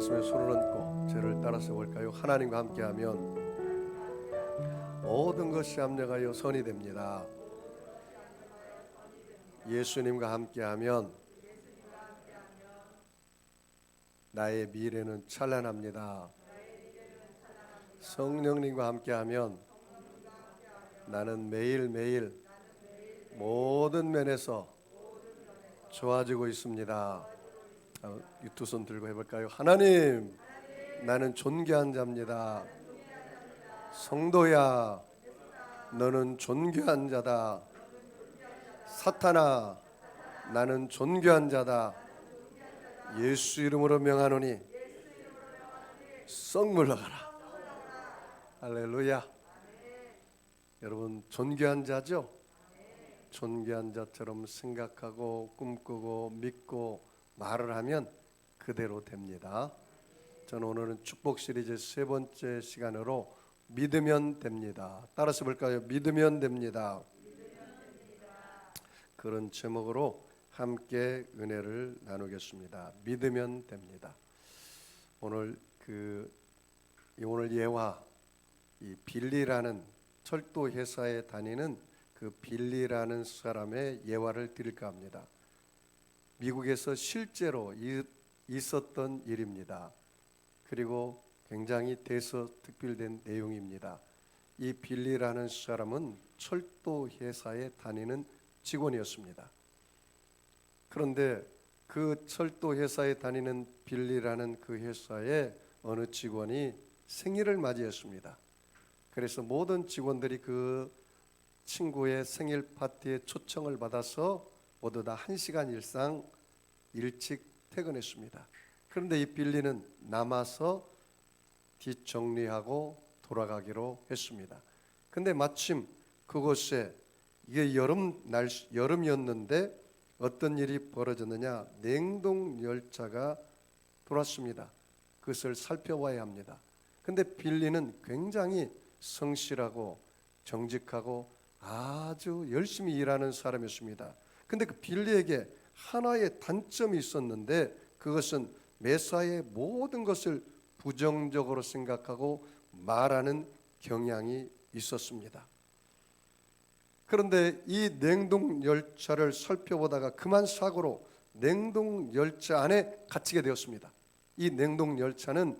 가슴에 손을 얹고 저를 따라서 볼까요? 하나님과 함께하면 모든 것이 합력하여 선이 됩니다. 예수님과 함께하면 나의 미래는 찬란합니다. 성령님과 함께하면 나는 매일매일 모든 면에서 좋아지고 있습니다. 두 손 들고 해볼까요? 하나님, 나는 존귀한 자입니다. 성도야, 너는 존귀한 자다. 사탄아, 나는 존귀한 자다. 예수 이름으로 명하노니 썩 물러가라. 할렐루야. 여러분, 존귀한 자죠? 존귀한 자처럼 생각하고 꿈꾸고 믿고 말을 하면 그대로 됩니다. 저는 오늘은 축복 시리즈 세 번째 시간으로 믿으면 됩니다. 따라서 볼까요? 믿으면 됩니다. 그런 제목으로 함께 은혜를 나누겠습니다. 믿으면 됩니다. 오늘 예화, 이 빌리라는 철도 회사에 다니는 그 빌리라는 사람의 예화를 드릴까 합니다. 미국에서 실제로 있었던 일입니다. 그리고 굉장히 대서특필된 내용입니다. 이 빌리라는 사람은 철도 회사에 다니는 직원이었습니다. 그런데 그 철도 회사에 다니는 빌리라는 그 회사의 어느 직원이 생일을 맞이했습니다. 그래서 모든 직원들이 그 친구의 생일 파티에 초청을 받아서 모두 다 1시간 일상 일찍 퇴근했습니다. 그런데 이 빌리는 남아서 뒷정리하고 돌아가기로 했습니다. 근데 마침 그곳에 이게 여름이었는데 어떤 일이 벌어졌느냐? 냉동 열차가 돌았습니다. 그것을 살펴봐야 합니다. 근데 빌리는 굉장히 성실하고 정직하고 아주 열심히 일하는 사람이었습니다. 근데 그 빌리에게 하나의 단점이 있었는데 그것은 매사에 모든 것을 부정적으로 생각하고 말하는 경향이 있었습니다. 그런데 이 냉동 열차를 살펴보다가 그만 사고로 냉동 열차 안에 갇히게 되었습니다. 이 냉동 열차는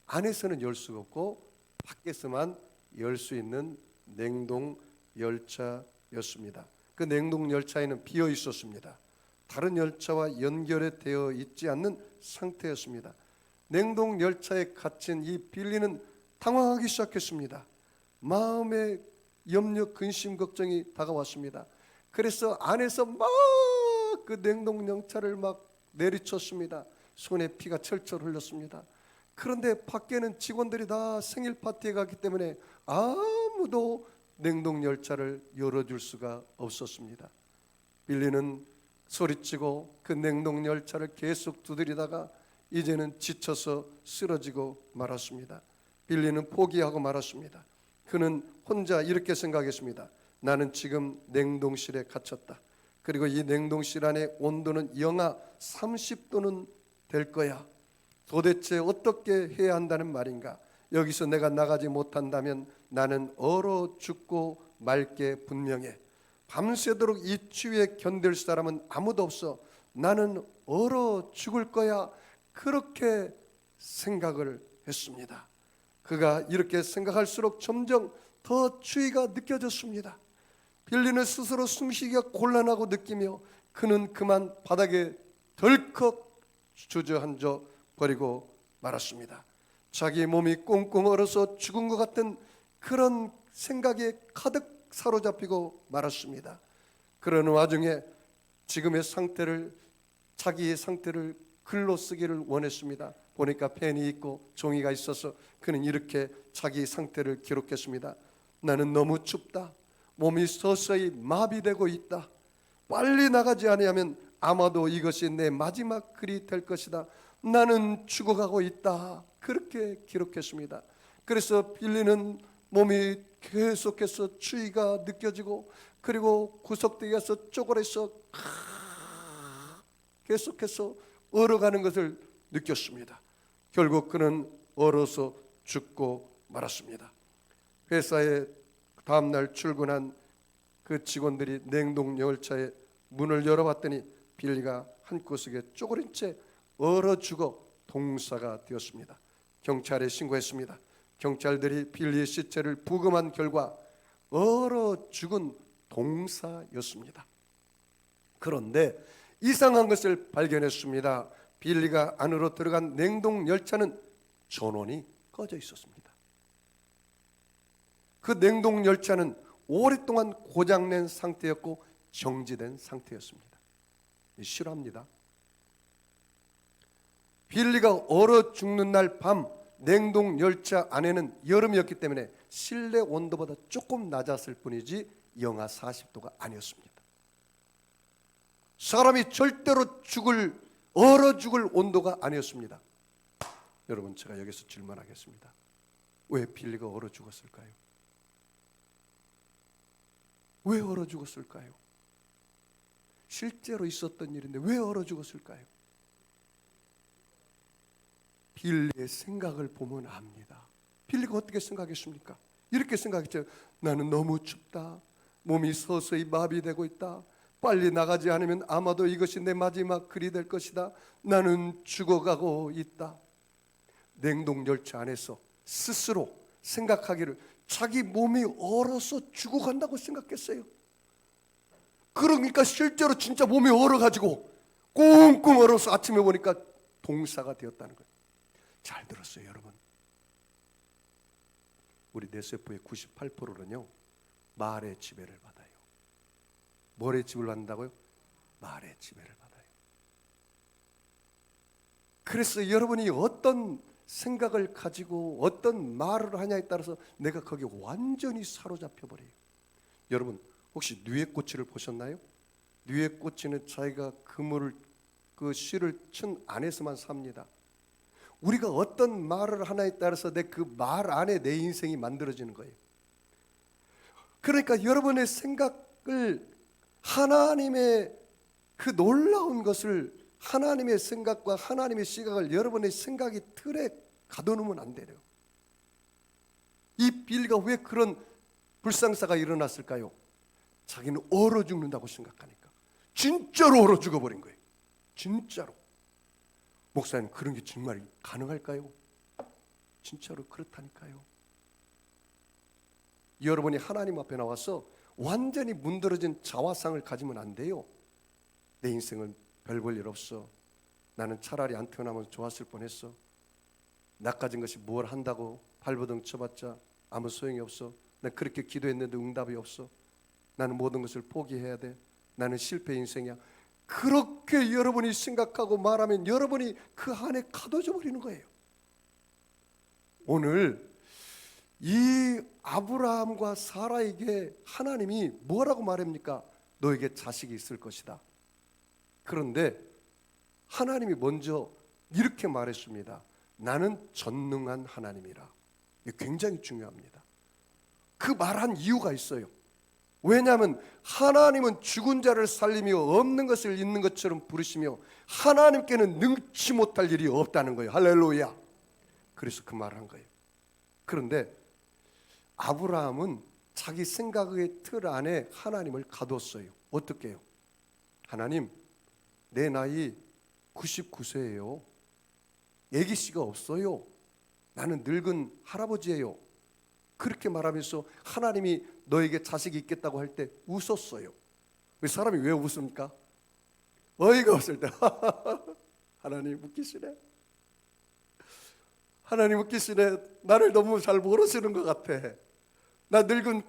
안에서는 열 수가 없고 밖에서만 열 수 있는 냉동 열차였습니다. 그 냉동 열차에는 비어 있었습니다. 다른 열차와 연결이 되어 있지 않는 상태였습니다. 냉동 열차에 갇힌 이 빌리는 당황하기 시작했습니다. 마음에 염려, 근심, 걱정이 다가왔습니다. 그래서 안에서 막 그 냉동 열차를 막 내리쳤습니다. 손에 피가 철철 흘렀습니다. 그런데 밖에는 직원들이 다 생일 파티에 갔기 때문에 아무도 냉동 열차를 열어줄 수가 없었습니다. 빌리는 소리치고 그 냉동 열차를 계속 두드리다가 이제는 지쳐서 쓰러지고 말았습니다. 빌리는 포기하고 말았습니다. 그는 혼자 이렇게 생각했습니다. 나는 지금 냉동실에 갇혔다. 그리고 이 냉동실 안에 온도는 영하 30도는 될 거야. 도대체 어떻게 해야 한다는 말인가? 여기서 내가 나가지 못한다면 나는 얼어 죽고 말 게 분명해. 밤새도록 이 추위에 견딜 사람은 아무도 없어. 나는 얼어 죽을 거야. 그렇게 생각을 했습니다. 그가 이렇게 생각할수록 점점 더 추위가 느껴졌습니다. 빌리는 스스로 숨쉬기가 곤란하고 느끼며 그는 그만 바닥에 덜컥 주저앉아 버리고 말았습니다. 자기 몸이 꽁꽁 얼어서 죽은 것 같은 그런 생각에 가득 사로잡히고 말았습니다. 그러는 와중에 지금의 상태를, 자기의 상태를 글로 쓰기를 원했습니다. 보니까 펜이 있고 종이가 있어서 그는 이렇게 자기 상태를 기록했습니다. 나는 너무 춥다. 몸이 서서히 마비되고 있다. 빨리 나가지 않으면 아마도 이것이 내 마지막 글이 될 것이다. 나는 죽어가고 있다. 그렇게 기록했습니다. 그래서 빌리는 몸이 계속해서 추위가 느껴지고 그리고 구석대기에서 쪼그려서 계속해서 얼어가는 것을 느꼈습니다. 결국 그는 얼어서 죽고 말았습니다. 회사에 다음날 출근한 그 직원들이 냉동 열차의 문을 열어봤더니 빌리가 한 구석에 쪼그린 채 얼어 죽어 동사가 되었습니다. 경찰에 신고했습니다. 경찰들이 빌리의 시체를 부검한 결과 얼어 죽은 동사였습니다. 그런데 이상한 것을 발견했습니다. 빌리가 안으로 들어간 냉동 열차는 전원이 꺼져 있었습니다. 그 냉동 열차는 오랫동안 고장낸 상태였고 정지된 상태였습니다. 실화입니다. 빌리가 얼어 죽는 날 밤 냉동 열차 안에는 여름이었기 때문에 실내 온도보다 조금 낮았을 뿐이지 영하 40도가 아니었습니다. 사람이 절대로 얼어 죽을 온도가 아니었습니다. 여러분, 제가 여기서 질문하겠습니다. 왜 빌리가 얼어 죽었을까요? 왜 얼어 죽었을까요? 실제로 있었던 일인데 왜 얼어 죽었을까요? 빌리의 생각을 보면 압니다. 빌리가 어떻게 생각했습니까? 이렇게 생각했죠. 나는 너무 춥다. 몸이 서서히 마비되고 있다. 빨리 나가지 않으면 아마도 이것이 내 마지막 글이 될 것이다. 나는 죽어가고 있다. 냉동열차 안에서 스스로 생각하기를 자기 몸이 얼어서 죽어간다고 생각했어요. 그러니까 실제로 진짜 몸이 얼어가지고 꽁꽁 얼어서 아침에 보니까 동사가 되었다는 거예요. 잘 들었어요, 여러분. 우리 뇌세포의 98%는요 말의 지배를 받아요. 뭐의 지배를 받는다고요? 말의 지배를 받아요. 그래서 여러분이 어떤 생각을 가지고 어떤 말을 하냐에 따라서 내가 거기에 완전히 사로잡혀 버려요. 여러분, 혹시 누에꼬치를 보셨나요? 누에꼬치는 자기가 그물을 그 씨를 친 안에서만 삽니다. 우리가 어떤 말을 하나에 따라서 내 그 말 안에 내 인생이 만들어지는 거예요. 그러니까 여러분의 생각을 하나님의 그 놀라운 것을 하나님의 생각과 하나님의 시각을 여러분의 생각의 틀에 가둬놓으면 안 돼요. 이 빌리가 왜 그런 불상사가 일어났을까요? 자기는 얼어 죽는다고 생각하니까. 진짜로 얼어 죽어버린 거예요. 진짜로. 목사님, 그런 게 정말 가능할까요? 진짜로 그렇다니까요. 여러분이 하나님 앞에 나와서 완전히 문드러진 자화상을 가지면 안 돼요. 내 인생은 별 볼 일 없어. 나는 차라리 안 태어나면 좋았을 뻔했어. 나까진 것이 뭘 한다고 발버둥 쳐봤자 아무 소용이 없어. 난 그렇게 기도했는데 응답이 없어. 나는 모든 것을 포기해야 돼. 나는 실패 인생이야. 그렇게 여러분이 생각하고 말하면 여러분이 그 안에 가둬져 버리는 거예요. 오늘 이 아브라함과 사라에게 하나님이 뭐라고 말합니까? 너에게 자식이 있을 것이다. 그런데 하나님이 먼저 이렇게 말했습니다. 나는 전능한 하나님이라. 이게 굉장히 중요합니다. 그 말한 이유가 있어요. 왜냐하면 하나님은 죽은 자를 살리며 없는 것을 있는 것처럼 부르시며 하나님께는 능치 못할 일이 없다는 거예요. 할렐루야. 그래서 그 말을 한 거예요. 그런데 아브라함은 자기 생각의 틀 안에 하나님을 가뒀어요. 어떻게 해요? 하나님, 내 나이 99세예요. 애기씨가 없어요. 나는 늙은 할아버지예요. 그렇게 말하면서 하나님이 너에게 자식이 있겠다고 할 때 웃었어요. 사람이 왜 웃습니까? 어이가 없을 때 하나님 웃기시네. 하나님 웃기시네. 나를 너무 잘 모르시는 것 같아. 나 늙은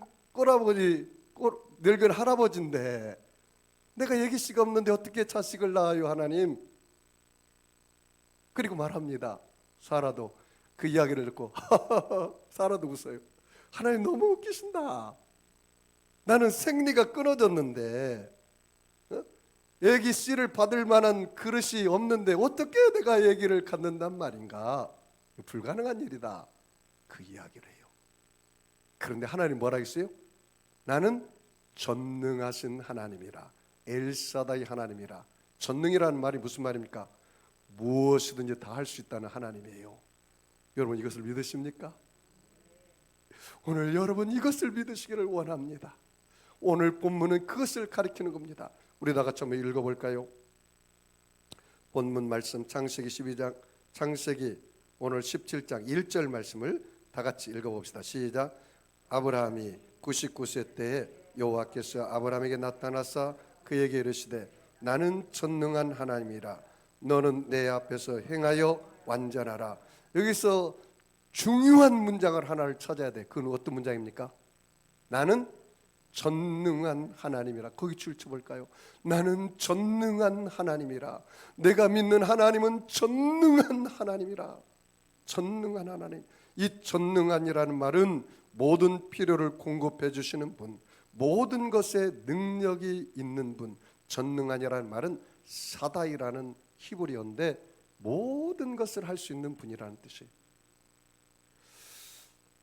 늙은 할아버지인데 내가 애기씨가 없는데 어떻게 자식을 낳아요, 하나님? 그리고 말합니다. 사라도 그 이야기를 듣고 사라도 웃어요. 하나님 너무 웃기신다. 나는 생리가 끊어졌는데 애기 씨를 받을 만한 그릇이 없는데 어떻게 내가 애기를 갖는단 말인가? 불가능한 일이다. 그 이야기를 해요. 그런데 하나님 뭐라 했어요? 나는 전능하신 하나님이라. 엘사다이 하나님이라. 전능이라는 말이 무슨 말입니까? 무엇이든지 다 할 수 있다는 하나님이에요. 여러분 이것을 믿으십니까? 오늘 여러분 이것을 믿으시기를 원합니다. 오늘 본문은 그것을 가리키는 겁니다. 우리 다 같이 한번 읽어볼까요? 본문 말씀 창세기 12장, 창세기 오늘 17장 1절 말씀을 다 같이 읽어봅시다. 시작. 아브라함이 99세 때에 여호와께서 아브라함에게 나타나사 그에게 이르시되 나는 전능한 하나님이라 너는 내 앞에서 행하여 완전하라. 여기서 중요한 문장을 하나를 찾아야 돼. 그건 어떤 문장입니까? 나는 전능한 하나님이라. 거기 출처볼까요? 나는 전능한 하나님이라. 내가 믿는 하나님은 전능한 하나님이라. 전능한 하나님. 이 전능한이라는 말은 모든 필요를 공급해 주시는 분, 모든 것에 능력이 있는 분. 전능한이라는 말은 사다이라는 히브리어인데 모든 것을 할 수 있는 분이라는 뜻이에요.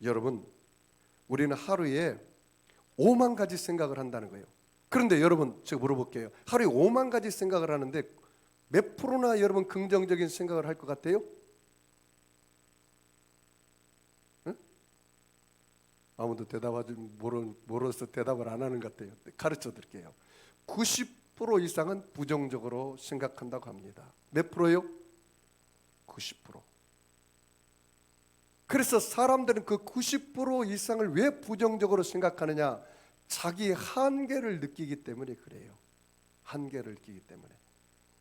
여러분, 우리는 하루에 5만 가지 생각을 한다는 거예요. 그런데 여러분, 제가 물어볼게요. 하루에 5만 가지 생각을 하는데 몇 프로나 여러분 긍정적인 생각을 할 것 같아요? 응? 아무도 대답하지 모르서 대답을 안 하는 것 같아요. 가르쳐 드릴게요. 90% 이상은 부정적으로 생각한다고 합니다. 몇 프로요? 90%. 그래서 사람들은 그 90% 이상을 왜 부정적으로 생각하느냐? 자기 한계를 느끼기 때문에 그래요. 한계를 느끼기 때문에.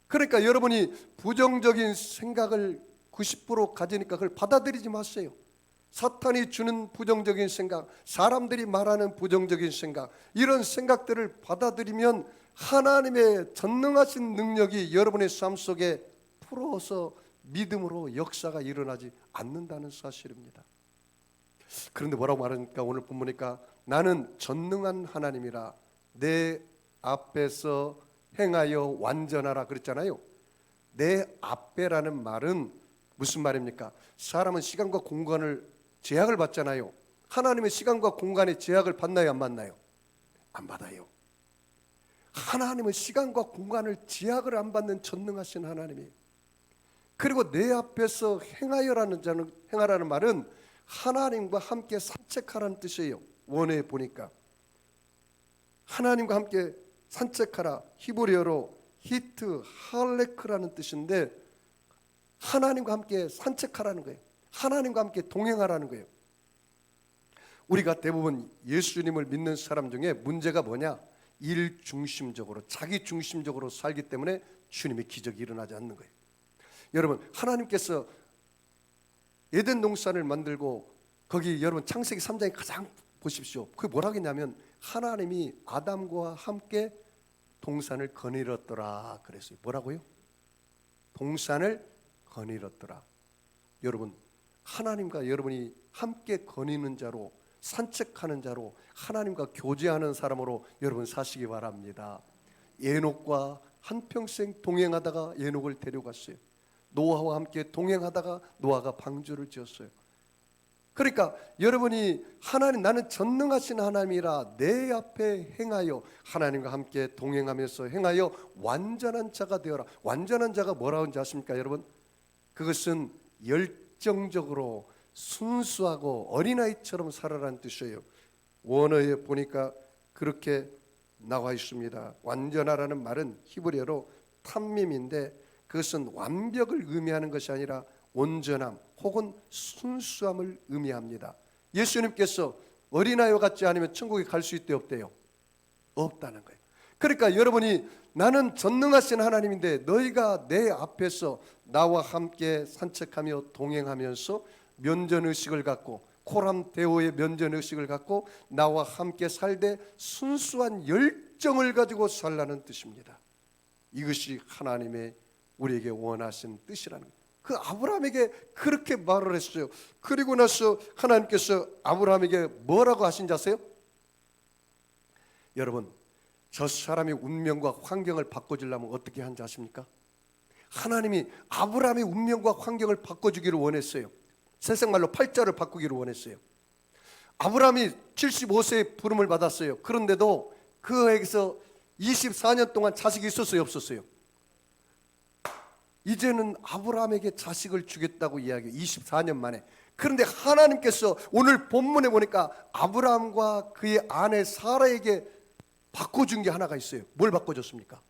그러니까 여러분이 부정적인 생각을 90% 가지니까 그걸 받아들이지 마세요. 사탄이 주는 부정적인 생각, 사람들이 말하는 부정적인 생각, 이런 생각들을 받아들이면 하나님의 전능하신 능력이 여러분의 삶 속에 풀어서 믿음으로 역사가 일어나지 않는다는 사실입니다. 그런데 뭐라고 말하니까 오늘 본문이니까 나는 전능한 하나님이라 내 앞에서 행하여 완전하라 그랬잖아요. 내 앞에라는 말은 무슨 말입니까? 사람은 시간과 공간을 제약을 받잖아요. 하나님의 시간과 공간의 제약을 받나요? 안 받나요? 안 받아요. 하나님은 시간과 공간을 제약을 안 받는 전능하신 하나님이에요. 그리고 내 앞에서 행하라는 말은 하나님과 함께 산책하라는 뜻이에요. 원어에 보니까 하나님과 함께 산책하라, 히브리어로 히트 할레크라는 뜻인데 하나님과 함께 산책하라는 거예요. 하나님과 함께 동행하라는 거예요. 우리가 대부분 예수님을 믿는 사람 중에 문제가 뭐냐? 일 중심적으로, 자기 중심적으로 살기 때문에 주님의 기적이 일어나지 않는 거예요. 여러분, 하나님께서 에덴 동산을 만들고 거기 여러분 창세기 3장에 가장 보십시오. 그게 뭐라고 했냐면 하나님이 아담과 함께 동산을 거닐었더라 그랬어요. 뭐라고요? 동산을 거닐었더라. 여러분, 하나님과 여러분이 함께 거니는 자로, 산책하는 자로, 하나님과 교제하는 사람으로 여러분 사시기 바랍니다. 에녹과 한평생 동행하다가 에녹을 데려갔어요. 노아와 함께 동행하다가 노아가 방주를 지었어요. 그러니까 여러분이 하나님, 나는 전능하신 하나님이라 내 앞에 행하여 하나님과 함께 동행하면서 행하여 완전한 자가 되어라. 완전한 자가 뭐라고 하는지 아십니까 여러분? 그것은 열정적으로 순수하고 어린아이처럼 살아라는 뜻이에요. 원어에 보니까 그렇게 나와 있습니다. 완전하라는 말은 히브리어로 탐밈인데 그것은 완벽을 의미하는 것이 아니라 온전함 혹은 순수함을 의미합니다. 예수님께서 어린아이와 같지 않으면 천국에 갈 수 있대요, 없대요? 없다는 거예요. 그러니까 여러분이 나는 전능하신 하나님인데 너희가 내 앞에서 나와 함께 산책하며 동행하면서 면전의식을 갖고 코람데오의 면전의식을 갖고 나와 함께 살되 순수한 열정을 가지고 살라는 뜻입니다. 이것이 하나님의 우리에게 원하신 뜻이라는 거예요. 그 아브라함에게 그렇게 말을 했어요. 그리고 나서 하나님께서 아브라함에게 뭐라고 하신지 아세요? 여러분, 저 사람의 운명과 환경을 바꿔주려면 어떻게 한지 아십니까? 하나님이 아브라함의 운명과 환경을 바꿔주기를 원했어요. 세상말로 팔자를 바꾸기를 원했어요. 아브라함이 75세에 부름을 받았어요. 그런데도 그에게서 24년 동안 자식이 있었어요, 없었어요? 이제는 아브라함에게 자식을 주겠다고 이야기해요. 24년 만에. 그런데 하나님께서 오늘 본문에 보니까 아브라함과 그의 아내 사라에게 바꿔준 게 하나가 있어요. 뭘 바꿔줬습니까?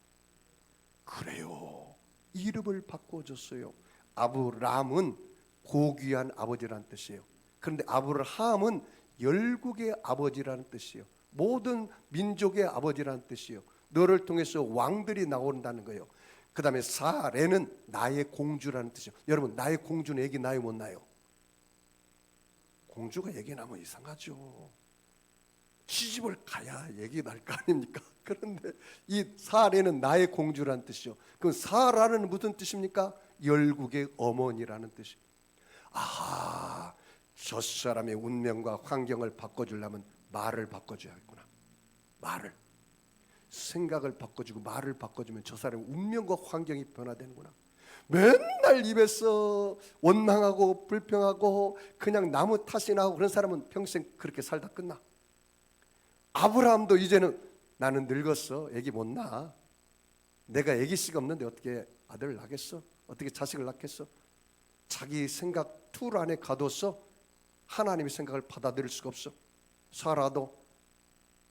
그래요, 이름을 바꿔줬어요. 아브라함은 고귀한 아버지라는 뜻이에요. 그런데 아브라함은 열국의 아버지라는 뜻이에요. 모든 민족의 아버지라는 뜻이에요. 너를 통해서 왕들이 나온다는 거예요. 그 다음에 사레는 나의 공주라는 뜻이에요. 여러분, 나의 공주는 애기 나요 못 나요? 공주가 애기 나면 이상하죠. 시집을 가야 애기 날 거 아닙니까? 그런데 이 사레는 나의 공주라는 뜻이죠. 그럼 사라는 무슨 뜻입니까? 열국의 어머니라는 뜻이에요. 아, 저 사람의 운명과 환경을 바꿔주려면 말을 바꿔줘야겠구나. 말을, 생각을 바꿔주고 말을 바꿔주면 저 사람의 운명과 환경이 변화되는구나. 맨날 입에서 원망하고 불평하고 그냥 나무 탓이나 하고 그런 사람은 평생 그렇게 살다 끝나. 아브라함도 이제는 나는 늙었어, 애기 못 낳아. 내가 애기씨가 없는데 어떻게 아들을 낳겠어? 어떻게 자식을 낳겠어? 자기 생각 툴 안에 가둬서 하나님의 생각을 받아들일 수가 없어. 사라도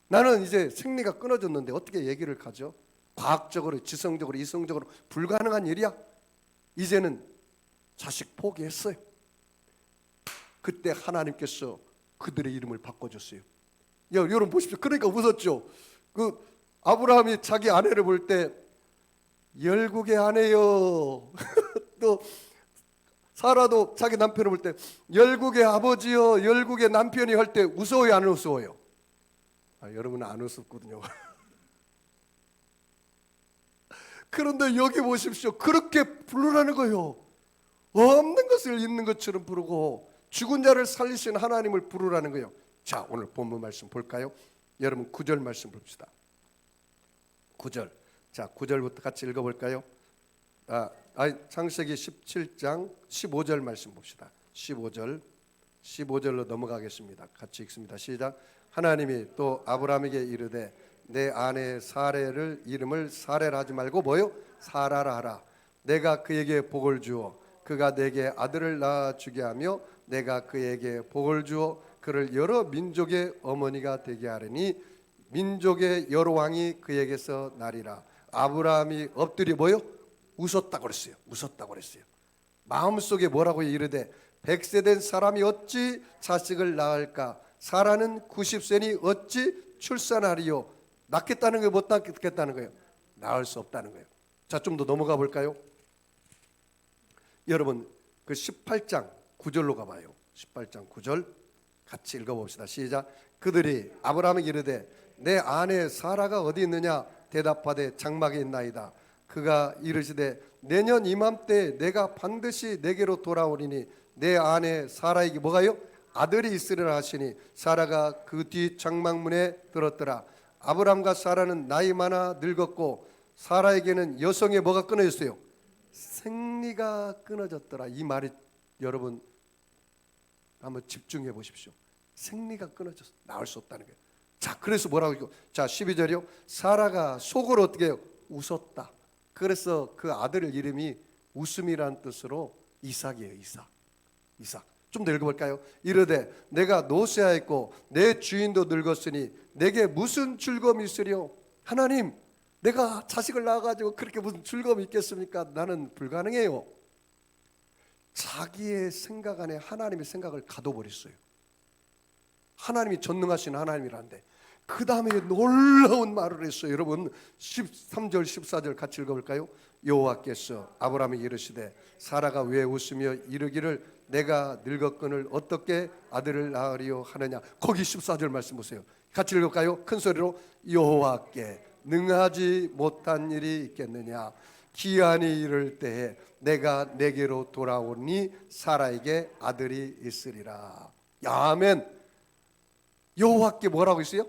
나는 이제 생리가 끊어졌는데 어떻게 얘기를 가져? 과학적으로, 지성적으로, 이성적으로 불가능한 일이야. 이제는 자식 포기했어요. 그때 하나님께서 그들의 이름을 바꿔줬어요. 여러분 보십시오. 그러니까 웃었죠. 그 아브라함이 자기 아내를 볼 때 열국의 아내요. 또 사라도 자기 남편을 볼 때 열국의 아버지요, 열국의 남편이 할 때 웃어요, 안 웃어요? 여러분은 안 웃었거든요. 그런데 여기 보십시오. 그렇게 부르라는 거예요. 없는 것을 있는 것처럼 부르고 죽은 자를 살리신 하나님을 부르라는 거예요. 자, 오늘 본문 말씀 볼까요? 여러분 9절 말씀 봅시다. 9절. 자, 9절부터 같이 읽어볼까요? 창세기 17장 15절 말씀 봅시다. 15절로 넘어가겠습니다. 같이 읽습니다. 시작. 하나님이 또 아브라함에게 이르되 내 아내 사레를 이름을 사레라 하지 말고 뭐요? 사라라 하라. 내가 그에게 복을 주어 그가 내게 아들을 낳아 주게 하며 내가 그에게 복을 주어 그를 여러 민족의 어머니가 되게 하리니 민족의 여러 왕이 그에게서 나리라. 아브라함이 엎드려 뭐요? 웃었다고 그랬어요. 웃었다고 그랬어요. 마음속에 뭐라고 이르되 100세 된 사람이 어찌 자식을 낳을까? 사라는 90세니 어찌 출산하리요? 낳겠다는 거예요? 못 낳겠다는 거예요? 낳을 수 없다는 거예요. 자, 좀 더 넘어가 볼까요? 여러분 그 18장 9절로 가봐요. 18장 9절 같이 읽어봅시다. 시작. 그들이 아브라함에게 이르되 내 아내 사라가 어디 있느냐? 대답하되 장막에 있나이다. 그가 이르시되 내년 이맘때 내가 반드시 내게로 돌아오리니 내 아내 사라에게 뭐가요? 아들이 있으리라 하시니 사라가 그 뒤 장막문에 들었더라. 아브람과 사라는 나이 많아 늙었고 사라에게는 여성의 뭐가 끊어졌어요? 생리가 끊어졌더라. 이 말이 여러분 한번 집중해 보십시오. 생리가 끊어졌어. 나올 수 없다는 거예요. 자, 그래서 뭐라고 이거? 자, 12절이요. 사라가 속으로 어떻게 해요? 웃었다. 그래서 그 아들 이름이 웃음이라는 뜻으로 이삭이에요. 이삭. 좀 더 읽어볼까요? 이르되 내가 노쇠하였고 내 주인도 늙었으니 내게 무슨 즐거움이 있으리요? 하나님, 내가 자식을 낳아가지고 그렇게 무슨 즐거움이 있겠습니까? 나는 불가능해요. 자기의 생각 안에 하나님의 생각을 가둬버렸어요. 하나님이 전능하신 하나님이란데 그 다음에 놀라운 말을 했어요. 여러분 13절 14절 같이 읽어볼까요? 여호와께서 아브라함에게 이르시되 사라가 왜 웃으며 이르기를 내가 늙었거늘 어떻게 아들을 낳으리요 하느냐. 거기 14절 말씀 보세요. 같이 읽을까요? 큰 소리로 여호와께 능하지 못한 일이 있겠느냐. 기한이 이를 때에 내가 내게로 돌아오니 사라에게 아들이 있으리라. 아멘. 여호와께 뭐라고 있어요?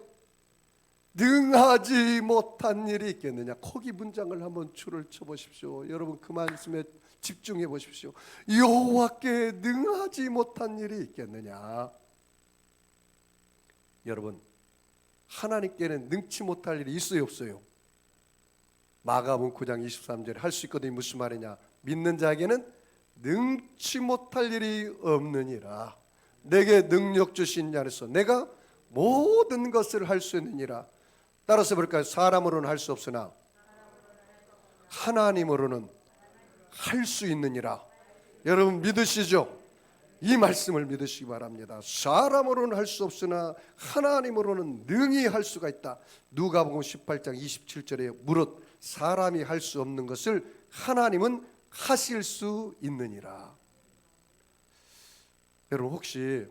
능하지 못한 일이 있겠느냐. 거기 문장을 한번 줄을 쳐보십시오. 여러분 그 말씀에 집중해 보십시오. 여호와께 능하지 못한 일이 있겠느냐. 여러분 하나님께는 능치 못할 일이 있어요 없어요? 마가복음 9장 23절에 할 수 있거든요. 무슨 말이냐? 믿는 자에게는 능치 못할 일이 없느니라. 내게 능력 주신 자 안에서 내가 모든 것을 할 수 있느니라. 따라서 볼까요? 사람으로는 할 수 없으나 하나님으로는 할 수 있느니라. 여러분 믿으시죠? 이 말씀을 믿으시기 바랍니다. 사람으로는 할 수 없으나 하나님으로는 능히 할 수가 있다. 누가복음 18장 27절에 무릇 사람이 할 수 없는 것을 하나님은 하실 수 있느니라. 여러분 혹시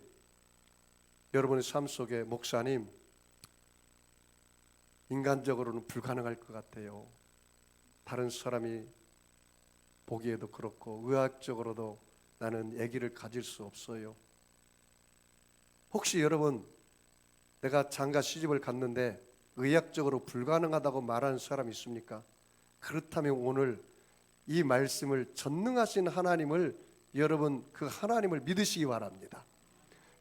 여러분의 삶 속에 목사님 인간적으로는 불가능할 것 같아요. 다른 사람이 보기에도 그렇고 의학적으로도 나는 아기를 가질 수 없어요. 혹시 여러분 내가 장가 시집을 갔는데 의학적으로 불가능하다고 말하는 사람 있습니까? 그렇다면 오늘 이 말씀을 전능하신 하나님을 여러분 그 하나님을 믿으시기 바랍니다.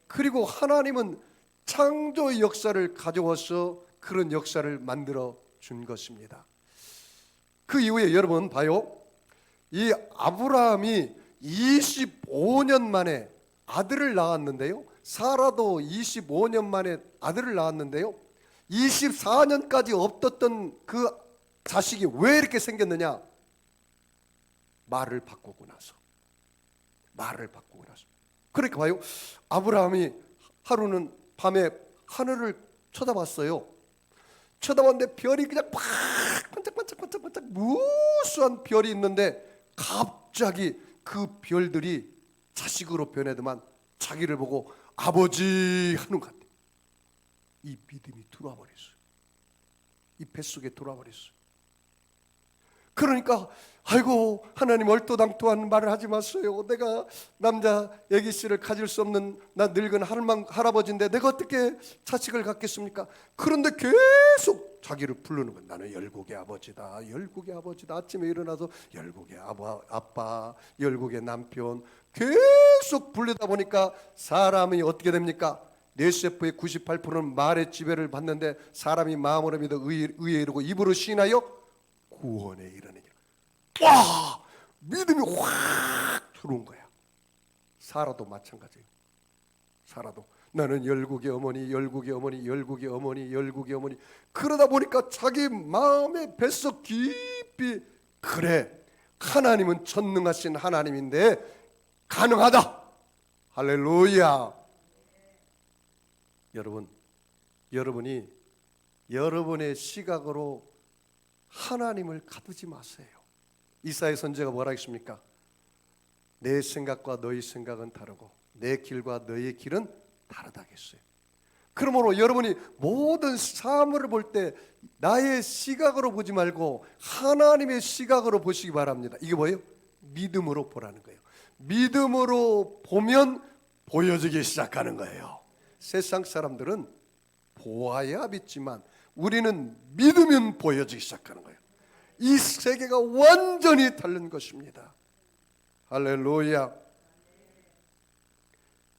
그리고 하나님은 창조의 역사를 가져와서 그런 역사를 만들어 준 것입니다. 그 이후에 여러분 봐요. 이 아브라함이 25년 만에 아들을 낳았는데요. 사라도 25년 만에 아들을 낳았는데요. 24년까지 없었던 그 자식이 왜 이렇게 생겼느냐? 말을 바꾸고 나서. 그러니까 봐요. 아브라함이 하루는 밤에 하늘을 쳐다봤어요. 쳐다봤는데 별이 그냥 팍 반짝반짝 무수한 별이 있는데 갑자기 그 별들이 자식으로 변해더만 자기를 보고 아버지 하는 것 같아. 이 믿음이 들어와 버렸어요. 이 뱃속에 들어와 버렸어요. 그러니까 아이고 하나님 얼토당토한 말을 하지 마세요. 내가 남자 애기씨를 가질 수 없는 나 늙은 할아버지인데 내가 어떻게 자식을 갖겠습니까? 그런데 계속 자기를 부르는 거야. 나는 열국의 아버지다. 아침에 일어나서 열국의 아빠, 열국의 남편 계속 부르다 보니까 사람이 어떻게 됩니까? 뇌세포의 98%는 말의 지배를 받는데 사람이 마음으로 믿어 의에 이르고 입으로 시인하여 구원에 이르느니라. 와! 믿음이 확 들어온 거야. 사라도 마찬가지예요. 사라도 나는 열국의 어머니 그러다 보니까 자기 마음의 뱃속 깊이 그래 하나님은 전능하신 하나님인데 가능하다. 할렐루야. 여러분이 여러분의 시각으로 하나님을 가두지 마세요. 이사야 선지자가 뭐라 했습니까? 내 생각과 너희 생각은 다르고 내 길과 너희의 길은 다르다겠어요. 그러므로 여러분이 모든 사물을 볼 때 나의 시각으로 보지 말고 하나님의 시각으로 보시기 바랍니다. 이게 뭐예요? 믿음으로 보라는 거예요. 믿음으로 보면 보여지기 시작하는 거예요. 세상 사람들은 보아야 믿지만 우리는 믿으면 보여지기 시작하는 거예요. 이 세계가 완전히 다른 것입니다. 할렐루야.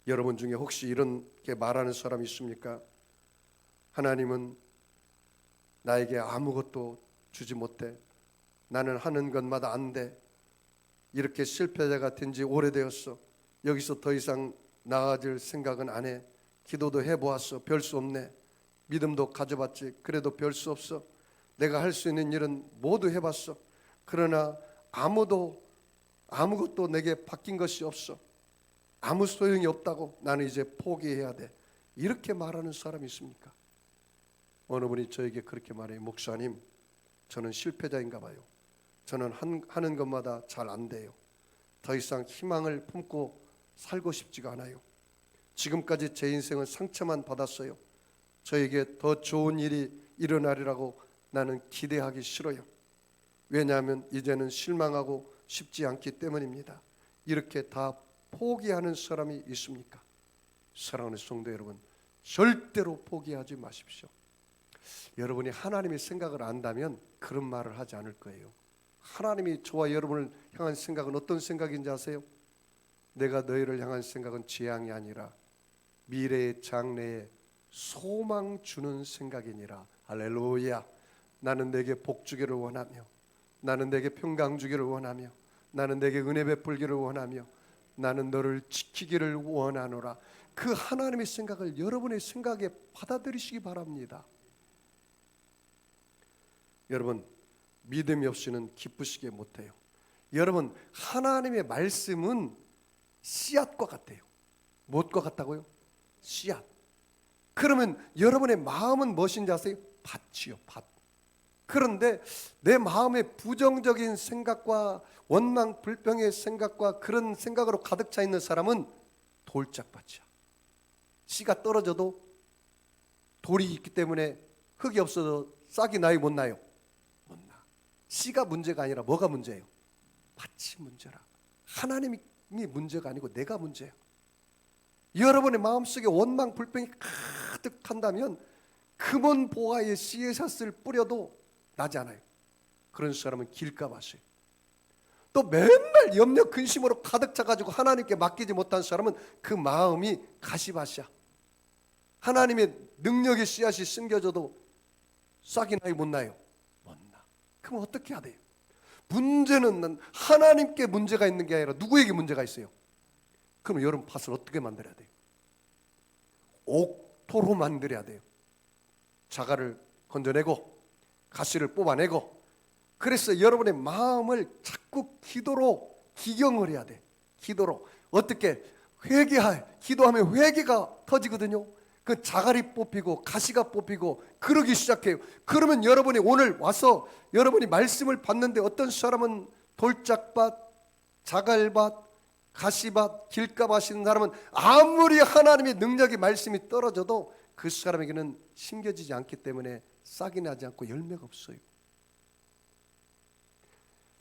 여러분 중에 혹시 이렇게 말하는 사람이 있습니까? 하나님은 나에게 아무것도 주지 못해. 나는 하는 것마다 안 돼. 이렇게 실패자가 된 지 오래되었어. 여기서 더 이상 나아질 생각은 안 해. 기도도 해보았어. 별 수 없네. 믿음도 가져봤지. 그래도 별 수 없어. 내가 할 수 있는 일은 모두 해봤어. 그러나 아무것도 내게 바뀐 것이 없어. 아무 소용이 없다고. 나는 이제 포기해야 돼. 이렇게 말하는 사람이 있습니까? 어느 분이 저에게 그렇게 말해요. 목사님, 저는 실패자인가 봐요. 저는 하는 것마다 잘 안 돼요. 더 이상 희망을 품고 살고 싶지가 않아요. 지금까지 제 인생은 상처만 받았어요. 저에게 더 좋은 일이 일어나리라고 나는 기대하기 싫어요. 왜냐하면 이제는 실망하고 싶지 않기 때문입니다. 이렇게 다 포기하는 사람이 있습니까? 사랑하는 성도 여러분, 절대로 포기하지 마십시오. 여러분이 하나님의 생각을 안다면 그런 말을 하지 않을 거예요. 하나님이 저와 여러분을 향한 생각은 어떤 생각인지 아세요? 내가 너희를 향한 생각은 재앙이 아니라 미래의 장래에 소망 주는 생각이니라. 할렐루야. 나는 내게 복 주기를 원하며 나는 내게 평강 주기를 원하며 나는 내게 은혜 베풀기를 원하며 나는 너를 지키기를 원하노라. 그 하나님의 생각을 여러분의 생각에 받아들이시기 바랍니다. 여러분, 믿음이 없이는 기쁘시게 못해요. 여러분, 하나님의 말씀은 씨앗과 같아요. 무엇과 같다고요? 씨앗. 그러면 여러분의 마음은 무엇인지 아세요? 밭이요, 밭. 그런데 내 마음에 부정적인 생각과 원망 불평의 생각과 그런 생각으로 가득 차 있는 사람은 돌짝밭이야. 씨가 떨어져도 돌이 있기 때문에 흙이 없어도 싹이 나요, 못 나요? 못 나. 씨가 문제가 아니라 뭐가 문제예요? 밭이 문제라. 하나님이 문제가 아니고 내가 문제야. 여러분의 마음속에 원망 불평이 가득한다면 금은 보화의 씨앗을 뿌려도 나지 않아요. 그런 사람은 길가밭이에요. 또 맨날 염려 근심으로 가득 차가지고 하나님께 맡기지 못한 사람은 그 마음이 가시밭이야. 하나님의 능력의 씨앗이 심겨져도 싹이 나요, 못 나요? 못 나. 그럼 어떻게 해야 돼요? 문제는 하나님께 문제가 있는 게 아니라 누구에게 문제가 있어요? 그럼 여러분 밭을 어떻게 만들어야 돼요? 옥토로 만들어야 돼요. 자갈을 건져내고 가시를 뽑아내고. 그래서 여러분의 마음을 자꾸 기도로 기경을 해야 돼. 기도로. 어떻게? 기도하면 회개가 터지거든요. 그 자갈이 뽑히고 가시가 뽑히고 그러기 시작해요. 그러면 여러분이 오늘 와서 여러분이 말씀을 받는데 어떤 사람은 돌짝밭, 자갈밭, 가시밭, 길가밭 있는 사람은 아무리 하나님의 능력의 말씀이 떨어져도 그 사람에게는 심겨지지 않기 때문에 싹이 나지 않고 열매가 없어요.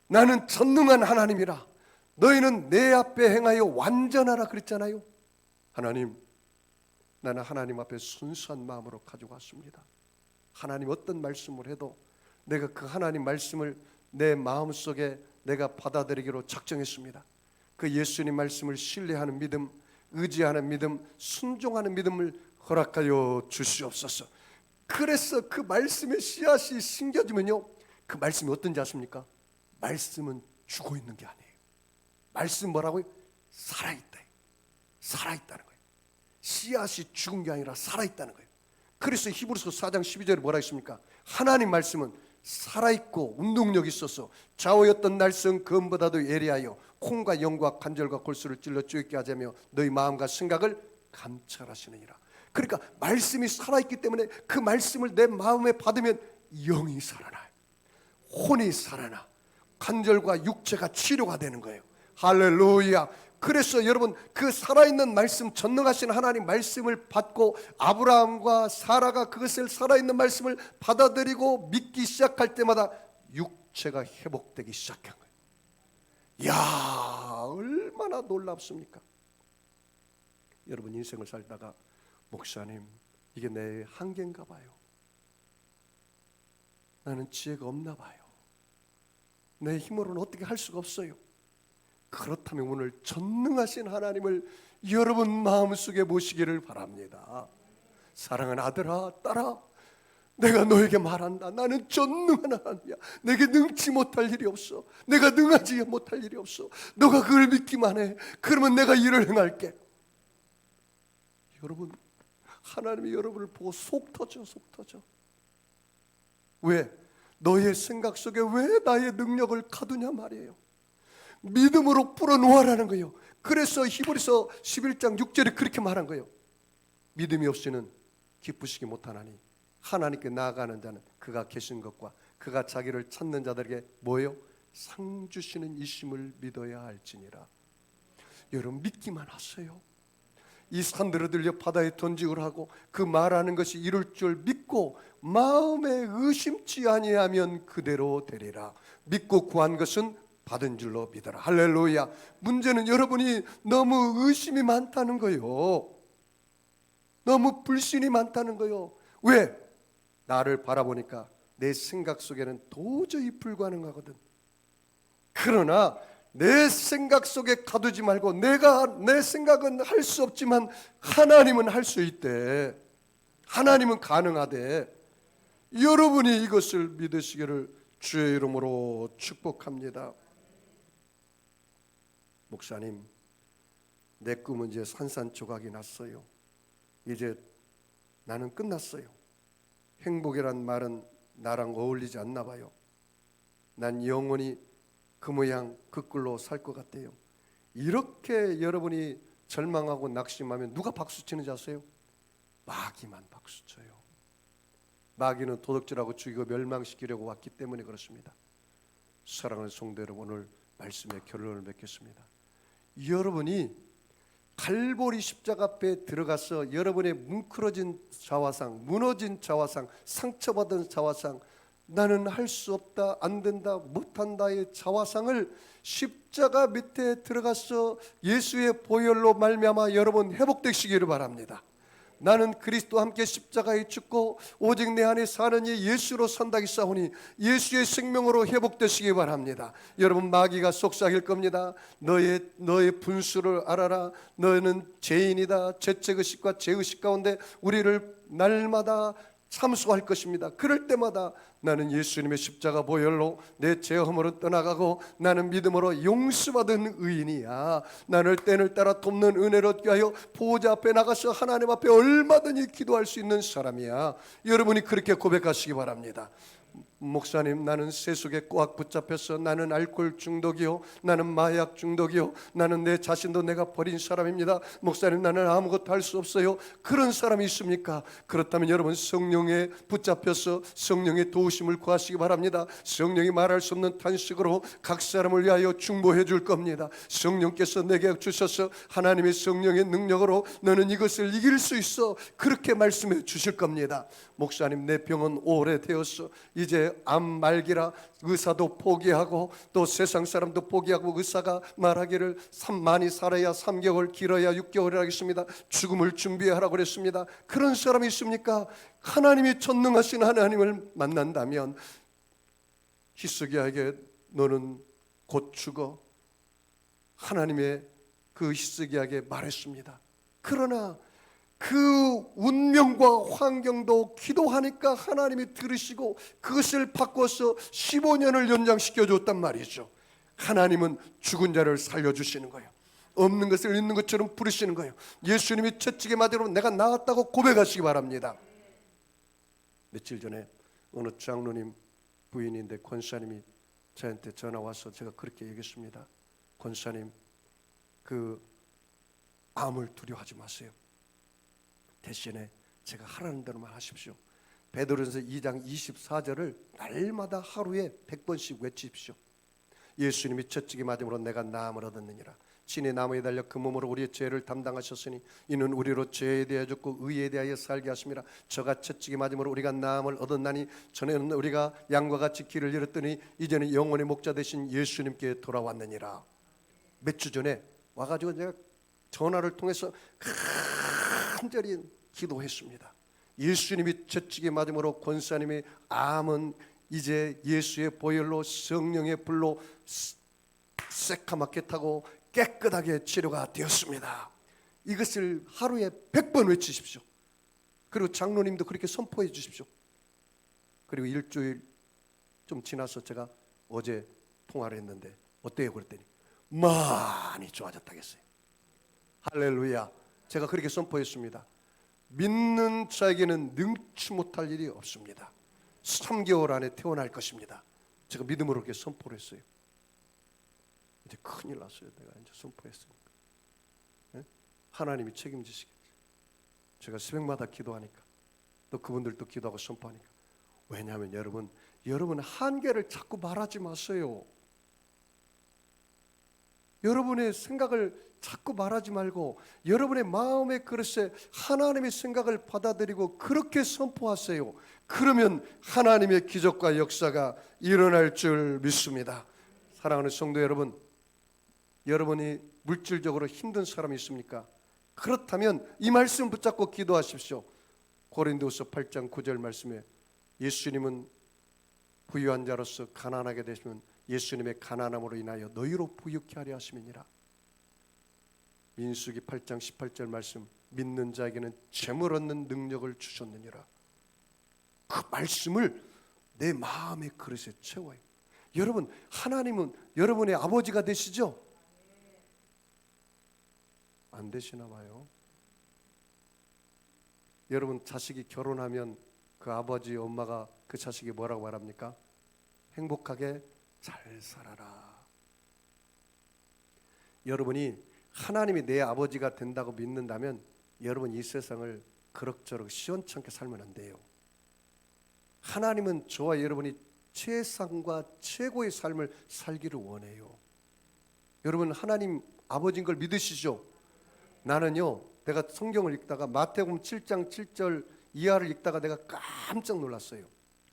나는 전능한 하나님이라 너희는 내 앞에 행하여 완전하라 그랬잖아요. 하나님, 나는 하나님 앞에 순수한 마음으로 가지고 왔습니다. 하나님 어떤 말씀을 해도 내가 그 하나님 말씀을 내 마음속에 내가 받아들이기로 작정했습니다. 그 예수님 말씀을 신뢰하는 믿음, 의지하는 믿음, 순종하는 믿음을 허락하여 주시옵소서. 그래서 그 말씀의 씨앗이 심겨지면요, 그 말씀이 어떤지 아십니까? 말씀은 죽어 있는 게 아니에요. 말씀 뭐라고요? 살아있다. 살아있다는 거예요. 씨앗이 죽은 게 아니라 살아있다는 거예요. 그래서 히브리서 4장 12절에 뭐라 했습니까? 하나님 말씀은 살아있고 운동력이 있어서 좌우였던 날성 검보다도 예리하여 콩과 영과 관절과 골수를 찔러 쪼갰게 하자며 너희 마음과 생각을 감찰하시느니라. 그러니까 말씀이 살아있기 때문에 그 말씀을 내 마음에 받으면 영이 살아나요. 혼이 살아나. 관절과 육체가 치료가 되는 거예요. 할렐루야. 그래서 여러분 그 살아있는 말씀, 전능하신 하나님 말씀을 받고 아브라함과 사라가 그것을 살아있는 말씀을 받아들이고 믿기 시작할 때마다 육체가 회복되기 시작한 거예요. 이야, 얼마나 놀랍습니까? 여러분 인생을 살다가 목사님, 이게 내 한계인가 봐요. 나는 지혜가 없나 봐요. 내 힘으로는 어떻게 할 수가 없어요. 그렇다면 오늘 전능하신 하나님을 여러분 마음속에 모시기를 바랍니다. 사랑하는 아들아, 딸아, 내가 너에게 말한다. 나는 전능한 하나님이야. 내게 능치 못할 일이 없어. 내가 능하지 못할 일이 없어. 너가 그걸 믿기만 해. 그러면 내가 일을 행할게. 여러분, 하나님이 여러분을 보고 속 터져. 왜? 너의 생각 속에 왜 나의 능력을 가두냐 말이에요. 믿음으로 풀어놓으라는 거예요. 그래서 히브리서 11장 6절에 그렇게 말한 거예요. 믿음이 없이는 기쁘시기 못하나니 하나님께 나아가는 자는 그가 계신 것과 그가 자기를 찾는 자들에게 뭐예요? 상 주시는 이심을 믿어야 할지니라. 여러분 믿기만 하세요. 이 산들을 들려 바다에 던지기로 하고 그 말하는 것이 이룰 줄 믿고 마음에 의심치 아니하면 그대로 되리라. 믿고 구한 것은 받은 줄로 믿어라. 할렐루야. 문제는 여러분이 너무 의심이 많다는 거예요. 너무 불신이 많다는 거예요. 왜? 나를 바라보니까 내 생각 속에는 도저히 불가능하거든. 그러나 내 생각 속에 가두지 말고 내 생각은 할 수 없지만 하나님은 할 수 있대. 하나님은 가능하대. 여러분이 이것을 믿으시기를 주의 이름으로 축복합니다. 목사님, 내 꿈은 이제 산산조각이 났어요. 이제 나는 끝났어요. 행복이란 말은 나랑 어울리지 않나 봐요. 난 영원히 그 모양 그 꼴로 살 것 같아요. 이렇게 여러분이 절망하고 낙심하면 누가 박수치는지 아세요? 마귀만 박수쳐요. 마귀는 도둑질하고 죽이고 멸망시키려고 왔기 때문에 그렇습니다. 사랑하는 성도 여러분, 오늘 말씀의 결론을 맺겠습니다. 여러분이 갈보리 십자가 앞에 들어가서 여러분의 뭉클어진 자화상, 무너진 자화상, 상처받은 자화상, 나는 할 수 없다, 안 된다, 못한다의 자화상을 십자가 밑에 들어가서 예수의 보혈로 말미암아 여러분 회복되시기를 바랍니다. 나는 그리스도와 함께 십자가에 죽고 오직 내 안에 사는 이 예수로 산다기 싸우니 예수의 생명으로 회복되시기 바랍니다. 여러분, 마귀가 속삭일 겁니다. 너의 분수를 알아라. 너는 죄인이다. 죄책의식과 죄의식 가운데 우리를 날마다 참수할 것입니다. 그럴 때마다 나는 예수님의 십자가 보혈로 내 죄 허물은 떠나가고 나는 믿음으로 용서받은 의인이야. 나를 때를 따라 돕는 은혜를 얻게 하여 보호자 앞에 나가서 하나님 앞에 얼마든지 기도할 수 있는 사람이야. 여러분이 그렇게 고백하시기 바랍니다. 목사님, 나는 세속에 꽉 붙잡혀서 나는 알코올 중독이요, 나는 마약 중독이요, 나는 내 자신도 내가 버린 사람입니다. 목사님, 나는 아무것도 할 수 없어요. 그런 사람이 있습니까? 그렇다면 여러분, 성령에 붙잡혀서 성령의 도우심을 구하시기 바랍니다. 성령이 말할 수 없는 탄식으로 각 사람을 위하여 중보해 줄 겁니다. 성령께서 내게 주셔서 하나님의 성령의 능력으로 너는 이것을 이길 수 있어, 그렇게 말씀해 주실 겁니다. 목사님, 내 병은 오래되었어. 이제 암 말기라 의사도 포기하고 또 세상 사람도 포기하고 의사가 말하기를 많이 살아야 3개월, 길어야 6개월이라 하겠습니다. 죽음을 준비하라고 그랬습니다. 그런 사람이 있습니까? 하나님이 전능하신 하나님을 만난다면 히스기야에게 너는 곧 죽어, 하나님의 그 히스기야에게 말했습니다. 그러나 그 운명과 환경도 기도하니까 하나님이 들으시고 그것을 바꿔서 15년을 연장시켜 줬단 말이죠. 하나님은 죽은 자를 살려주시는 거예요. 없는 것을 있는 것처럼 부르시는 거예요. 예수님이 채찍에 맞으러 내가 나았다고 고백하시기 바랍니다. 며칠 전에 어느 장로님 부인인데 권사님이 저한테 전화 와서 제가 그렇게 얘기했습니다. 권사님, 그 암을 두려워하지 마세요. 대신에 제가 하라는 대로만 하십시오. 베드로전서 2장 24절을 날마다 하루에 100번씩 외치십시오. 예수님이 채찍에 맞음으로 내가 나음을 얻었느니라. 친히 나무에 달려 그 몸으로 우리의 죄를 담당하셨으니 이는 우리로 죄에 대하여 죽고 의에 대하여 살게 하심이라. 저가 채찍에 맞음으로 우리가 나음을 얻었나니 전에는 우리가 양과 같이 길을 잃었더니 이제는 영원의 목자 되신 예수님께 돌아왔느니라. 몇 주 전에 와가지고 제가 전화를 통해서 간절히 기도했습니다. 예수님이 채찍에 맞음으로 권사님의 암은 이제 예수의 보혈로 성령의 불로 새카맣게 타고 깨끗하게 치료가 되었습니다. 이것을 하루에 100번 외치십시오. 그리고 장로님도 그렇게 선포해 주십시오. 그리고 일주일 좀 지나서 제가 어제 통화를 했는데 어때요? 그랬더니 많이 좋아졌다겠어요. 할렐루야. 제가 그렇게 선포했습니다. 믿는 자에게는 능치 못할 일이 없습니다. 3개월 안에 태어날 것입니다. 제가 믿음으로 그렇게 선포를 했어요. 이제 큰일 났어요. 내가 이제 선포했으니까. 네? 하나님이 책임지시겠죠. 제가 새벽마다 기도하니까 또 그분들도 기도하고 선포하니까. 왜냐하면 여러분 한계를 자꾸 말하지 마세요. 여러분의 생각을 자꾸 말하지 말고 여러분의 마음의 그릇에 하나님의 생각을 받아들이고 그렇게 선포하세요. 그러면 하나님의 기적과 역사가 일어날 줄 믿습니다. 사랑하는 성도 여러분, 여러분이 물질적으로 힘든 사람이 있습니까? 그렇다면 이 말씀 붙잡고 기도하십시오. 고린도서 8장 9절 말씀에 예수님은 부유한 자로서 가난하게 되시면 예수님의 가난함으로 인하여 너희로 부유케 하려 하심이니라. 민수기 8장 18절 말씀, 믿는 자에게는 재물 얻는 능력을 주셨느니라. 그 말씀을 내 마음의 그릇에 채워요. 여러분, 하나님은 여러분의 아버지가 되시죠? 안 되시나 봐요. 여러분, 자식이 결혼하면 그 아버지 엄마가 그 자식이 뭐라고 말합니까? 행복하게 잘 살아라. 여러분이 하나님이 내 아버지가 된다고 믿는다면 여러분 이 세상을 그럭저럭 시원찮게 살면 안 돼요. 하나님은 저와 여러분이 최상과 최고의 삶을 살기를 원해요. 여러분, 하나님 아버지인 걸 믿으시죠? 나는요, 내가 성경을 읽다가 마태복음 7장 7절 이하를 읽다가 내가 깜짝 놀랐어요.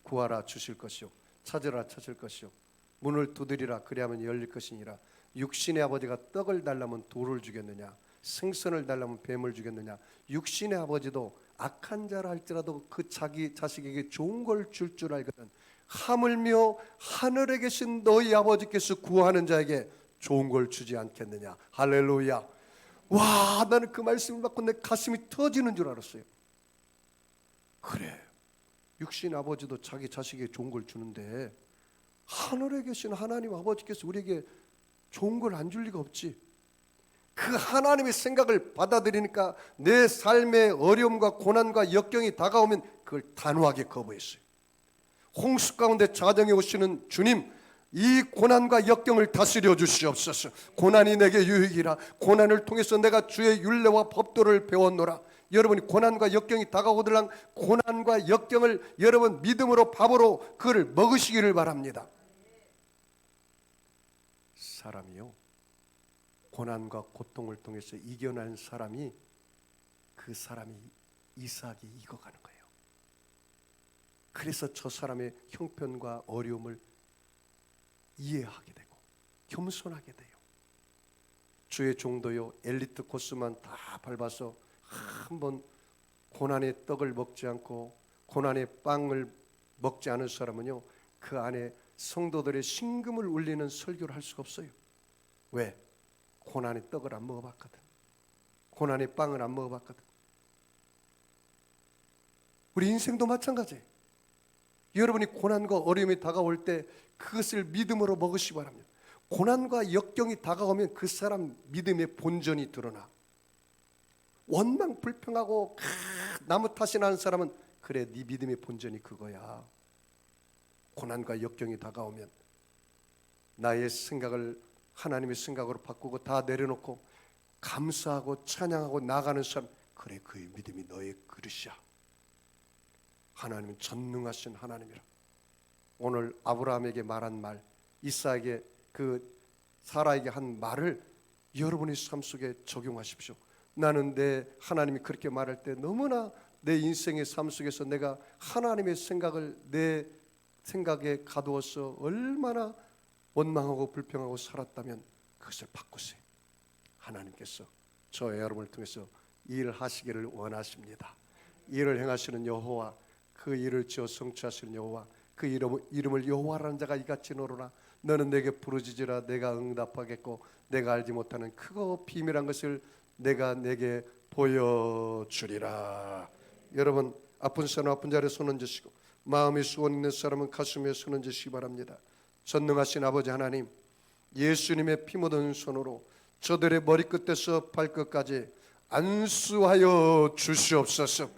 구하라 주실 것이요, 찾으라 찾을 것이요, 문을 두드리라 그리하면 열릴 것이니라. 육신의 아버지가 떡을 달라면 돌을 주겠느냐, 생선을 달라면 뱀을 주겠느냐. 육신의 아버지도 악한 자라 할지라도 그 자기 자식에게 좋은 걸 줄 줄 알거든. 하물며 하늘에 계신 너희 아버지께서 구하는 자에게 좋은 걸 주지 않겠느냐. 할렐루야. 와, 나는 그 말씀을 받고 내 가슴이 터지는 줄 알았어요. 그래, 육신 아버지도 자기 자식에게 좋은 걸 주는데 하늘에 계신 하나님 아버지께서 우리에게 좋은 걸 안 줄 리가 없지. 그 하나님의 생각을 받아들이니까 내 삶의 어려움과 고난과 역경이 다가오면 그걸 단호하게 거부했어요. 홍수 가운데 자정에 오시는 주님, 이 고난과 역경을 다스려 주시옵소서. 고난이 내게 유익이라. 고난을 통해서 내가 주의 율례와 법도를 배웠노라. 여러분이 고난과 역경이 다가오더랑 고난과 역경을 여러분 믿음으로 밥으로 그를 먹으시기를 바랍니다. 사람이요, 고난과 고통을 통해서 이겨낸 사람이, 그 사람이 이삭이 익어가는 거예요. 그래서 저 사람의 형편과 어려움을 이해하게 되고 겸손하게 돼요. 주의 종도요, 엘리트 코스만 다 밟아서 한번 고난의 떡을 먹지 않고 고난의 빵을 먹지 않은 사람은요, 그 안에 성도들의 심금을 울리는 설교를 할 수가 없어요. 왜? 고난의 떡을 안 먹어봤거든. 고난의 빵을 안 먹어봤거든. 우리 인생도 마찬가지예요. 여러분이 고난과 어려움이 다가올 때 그것을 믿음으로 먹으시기 바랍니다. 고난과 역경이 다가오면 그 사람 믿음의 본전이 드러나. 원망 불평하고 나무 탓이나는 사람은 그래, 네 믿음의 본전이 그거야. 고난과 역경이 다가오면 나의 생각을 하나님의 생각으로 바꾸고 다 내려놓고 감사하고 찬양하고 나가는 사람, 그래, 그의 믿음이 너의 그릇이야. 하나님은 전능하신 하나님이라. 오늘 아브라함에게 말한 말, 이삭에게 그 사라에게 한 말을 여러분의 삶 속에 적용하십시오. 나는 내 하나님이 그렇게 말할 때 너무나 내 인생의 삶 속에서 내가 하나님의 생각을 내 생각에 가두어서 얼마나 원망하고 불평하고 살았다면 그것을 바꾸세요. 하나님께서 저와 여러분을 통해서 일하시기를 원하십니다. 일을 행하시는 여호와, 그 일을 지어 성취하시는 여호와, 그 이름을 여호와라는 자가 이같이 노로나. 너는 내게 부르짖으라 내가 응답하겠고 내가 알지 못하는 크고 비밀한 것을 내가 내게 보여주리라. 여러분, 아픈 사람 아픈 자리에 손 얹으시고 마음이 수원 있는 사람은 가슴에 손 얹으시기 바랍니다. 전능하신 아버지 하나님, 예수님의 피 묻은 손으로 저들의 머리끝에서 발끝까지 안수하여 주시옵소서.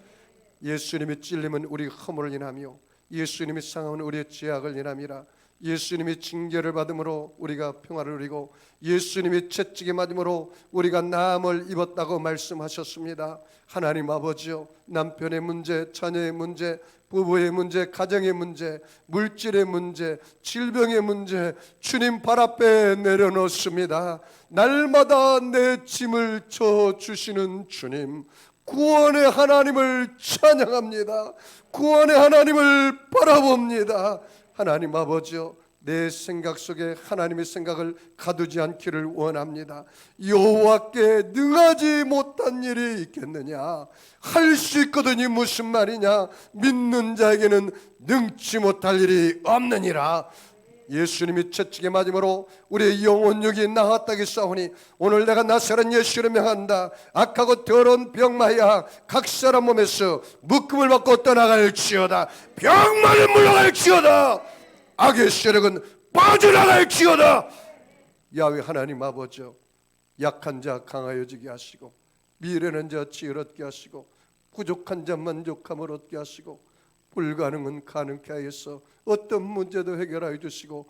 예수님이 찔림은 우리 허물을 인하며 예수님이 상함은 우리의 죄악을 인함이라. 예수님이 징계를 받음으로 우리가 평화를 누리고 예수님이 채찍에 맞음으로 우리가 나음을 입었다고 말씀하셨습니다. 하나님 아버지요, 남편의 문제, 자녀의 문제, 부부의 문제, 가정의 문제, 물질의 문제, 질병의 문제 주님 발 앞에 내려놓습니다. 날마다 내 짐을 져주시는 주님, 구원의 하나님을 찬양합니다. 구원의 하나님을 바라봅니다. 하나님 아버지요, 내 생각 속에 하나님의 생각을 가두지 않기를 원합니다. 여호와께 능하지 못한 일이 있겠느냐? 할 수 있거든이 무슨 말이냐? 믿는 자에게는 능치 못할 일이 없느니라. 예수님이 채찍에 맞음으로 우리의 영혼육이 나았다기 싸우니 오늘 내가 나사렛 예수를 명한다. 악하고 더러운 병마야 각 사람 몸에서 묶음을 받고 떠나갈지어다. 병마는 물러갈지어다. 악의 세력은 빠져나갈지어다. 야훼 하나님 아버지요, 약한 자 강하여지게 하시고, 미련한 자 지혜를 얻게 하시고, 부족한 자 만족함을 얻게 하시고, 불가능은 가능케 하여서 어떤 문제도 해결하여 주시고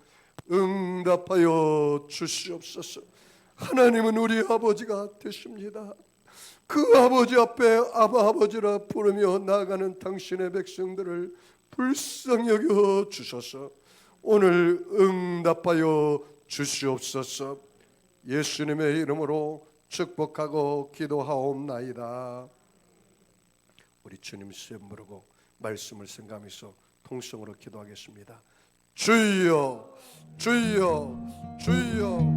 응답하여 주시옵소서. 하나님은 우리 아버지가 되십니다. 그 아버지 앞에 아바 아버지라 부르며 나아가는 당신의 백성들을 불쌍히 여겨 주셔서 오늘 응답하여 주시옵소서. 예수님의 이름으로 축복하고 기도하옵나이다. 우리 주님 시험 부르고 말씀을 생각하면서 통성으로 기도하겠습니다. 주여, 주여, 주여.